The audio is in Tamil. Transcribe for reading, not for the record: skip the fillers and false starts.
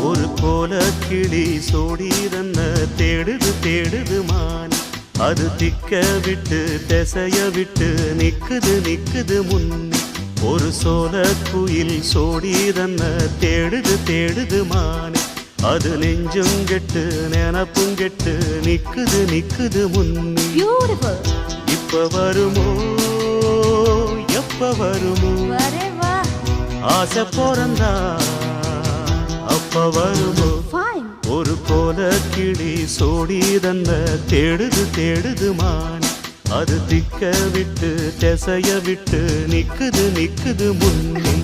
ஒரு கோல கிளி சோடிதன்ன தேடுது தேடுது மான் அது திக்க விட்டு திசைய விட்டு நிக்குது நிக்குது முன்னே ஒரு சோல குயில் சோடிதன்ன தேடுது தேடுது மான் அது நெஞ்சும் கெட்டு நினப்பும் கெட்டு நிக்குது நிக்குது முன்னே Beautiful. இப்ப வருமோ எப்ப வருமோ ஆசை பிறந்தா அப்ப வருமோ Fine. ஒரு கோல கிளி சோடிதன்ன தேடுது தேடுது மான் அது திக்க விட்டு திசைய விட்டு நிக்குது நிக்குது முன்னே